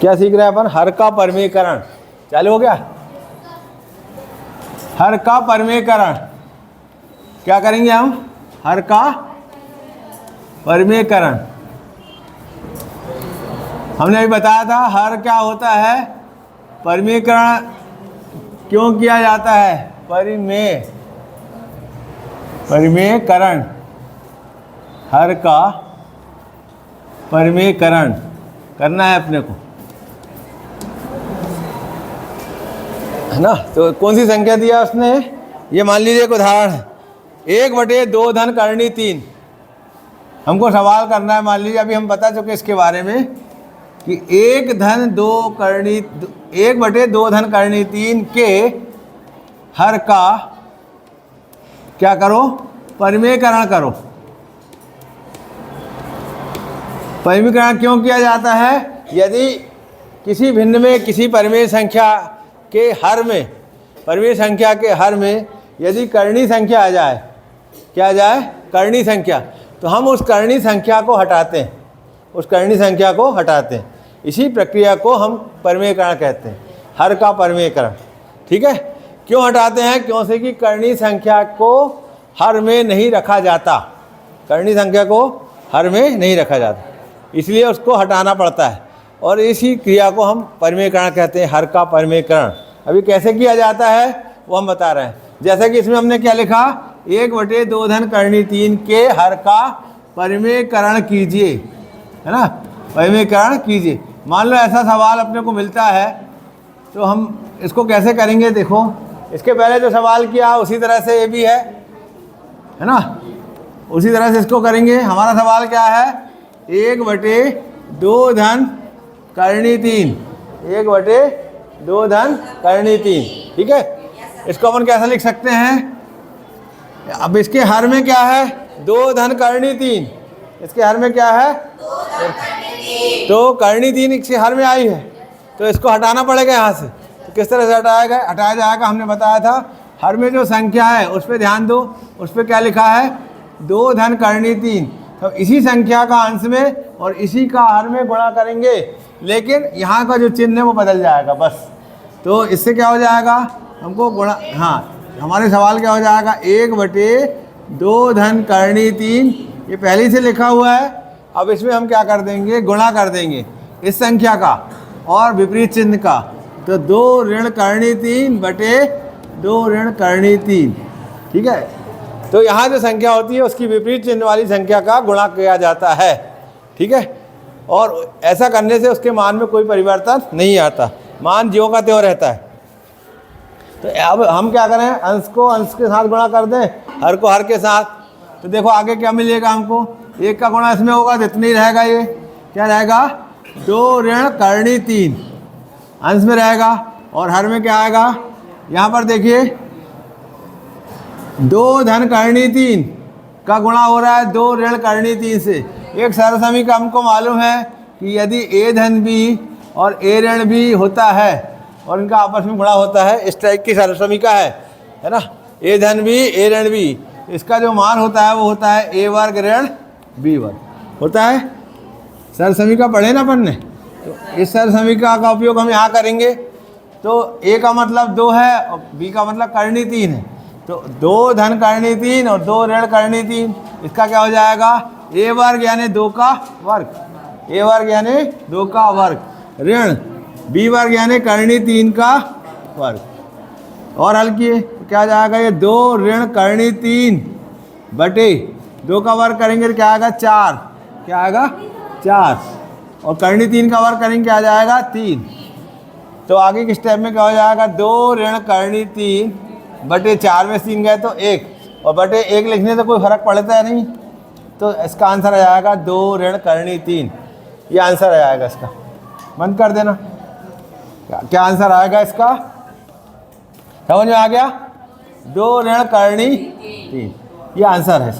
क्या सीख रहे हैं अपन? हर का परमीकरण। चालू हो गया? हर का परमीकरण। क्या करेंगे हम? हर का परमीकरण। हमने अभी बताया था हर क्या होता है, परमीकरण क्यों किया जाता है? परमीकरण, हर का परमीकरण करना है अपने को, है ना। तो कौन सी संख्या दिया उसने? ये मान लीजिए एक उदाहरण है, 1/2 धन करनी 3। हमको सवाल करना है, मान लीजिए अभी हम बता चुके इसके बारे में कि 1/2 धन करनी 3 के हर का क्या करो? परमीकरण करो। परमीकरण क्यों किया जाता है? यदि किसी भिन्न में किसी परिमेय संख्या के हर में, परिमेय संख्या के हर में यदि कर्णी संख्या आ जाए, क्या आ जाए? कर्णी संख्या, तो हम उस कर्णी संख्या को हटाते हैं, उस कर्णी संख्या को हटाते हैं। इसी प्रक्रिया को हम परमीकरण कहते हैं, हर का परमीकरण। ठीक है? क्यों हटाते हैं? क्यों से कि कर्णी संख्या को हर में नहीं रखा जाता, कर्णी संख्या को हर में नहीं रखा जाता, इसलिए उसको हटाना पड़ता है, और इसी क्रिया को हम परमीकरण कहते हैं, हर का परमीकरण। अभी कैसे किया जाता है वो हम बता रहे हैं। जैसे कि इसमें हमने क्या लिखा? 1/2 धन करनी 3 के हर का परमीकरण कीजिए, है ना, परमीकरण कीजिए। मान लो ऐसा सवाल अपने को मिलता है, तो हम इसको कैसे करेंगे? देखो, इसके पहले जो सवाल किया उसी तरह से ये भी है ना, उसी तरह से इसको करेंगे। हमारा सवाल क्या है? 1/2 धन करनी 3, 1/2 धन करनी 3। ठीक है? इसको अपन कैसे लिख सकते हैं? अब इसके हर में क्या है? 2 धन करनी 3। इसके हर में क्या है? तो करनी 3 इसके हर में आई है, तो इसको हटाना पड़ेगा यहाँ से। तो किस तरह से हटाया जाएगा? हमने बताया था, हर में जो संख्या है उस पर ध्यान दो, उस पर क्या लिखा है? 2 धन करनी 3। तो इसी संख्या का अंश में और इसी का हर में गुणा करेंगे, लेकिन यहाँ का जो चिन्ह है वो बदल जाएगा बस। तो इससे क्या हो जाएगा? हमको गुणा, हाँ, हमारे सवाल क्या हो जाएगा? 1/2 धन करनी 3, ये पहले से लिखा हुआ है। अब इसमें हम क्या कर देंगे? गुणा कर देंगे इस संख्या का और विपरीत चिन्ह का। तो 2 ऋण करनी 3 बटे 2 ऋण करनी 3। ठीक है? तो यहाँ जो संख्या होती है उसकी विपरीत चिन्ह वाली संख्या का गुणा किया जाता है। ठीक है? और ऐसा करने से उसके मान में कोई परिवर्तन नहीं आता, मान ज्यों का त्यों रहता है। तो अब हम क्या करें? अंश को अंश के साथ गुणा कर दें, हर को हर के साथ। तो देखो आगे क्या मिलेगा हमको? 1 का गुणा इसमें होगा तो इतना ही रहेगा, ये क्या रहेगा? 2 ऋण करनी 3 अंश में रहेगा, और हर में क्या आएगा? यहाँ पर देखिए 2 धन करनी 3 का गुणा हो रहा है 2 ऋण करनी 3 से। एक सरल समीकरण हमको मालूम है कि यदि a धन b और a ऋण b होता है और इनका आपस में गुणा होता है, इस टाइप की सरल समीकरण है ना, a धन b a ऋण b, इसका जो मान होता है वो होता है a वर्ग ऋण b वर्ग होता है। सरल समीकरण पढ़े ना अपन ने, तो इस सरल समीकरण का उपयोग हम यहाँ करेंगे। तो a का मतलब 2 है और b का मतलब करनी 3 है, तो 2 धन करनी 3 और 2 ऋण करनी 3, इसका क्या हो जाएगा? a वर्ग यानी 2 का वर्ग, a वर्ग यानी 2 का वर्ग, ऋण b वर्ग यानी करनी 3 का वर्ग। और हल किए तो क्या जाएगा? ये 2 ऋण करनी 3 बटे 2 का वर्ग करेंगे तो क्या आएगा? 4। क्या आएगा? 4। और करनी 3 का वर्ग करेंगे क्या आ जाएगा? 3। तो आगे के स्टेप में क्या हो जाएगा? 2 ऋण करनी 3 बटे 4 में 3 गए तो 1, और बटे 1 लिखने से कोई फर्क पड़ता है नहीं, तो इसका आंसर आ जाएगा 2 ऋण करनी 3। ये आंसर आ जाएगा इसका, बंद कर देना। क्या आंसर आएगा इसका? समझ में आ गया? 2 ऋण करनी 3, ये आंसर है।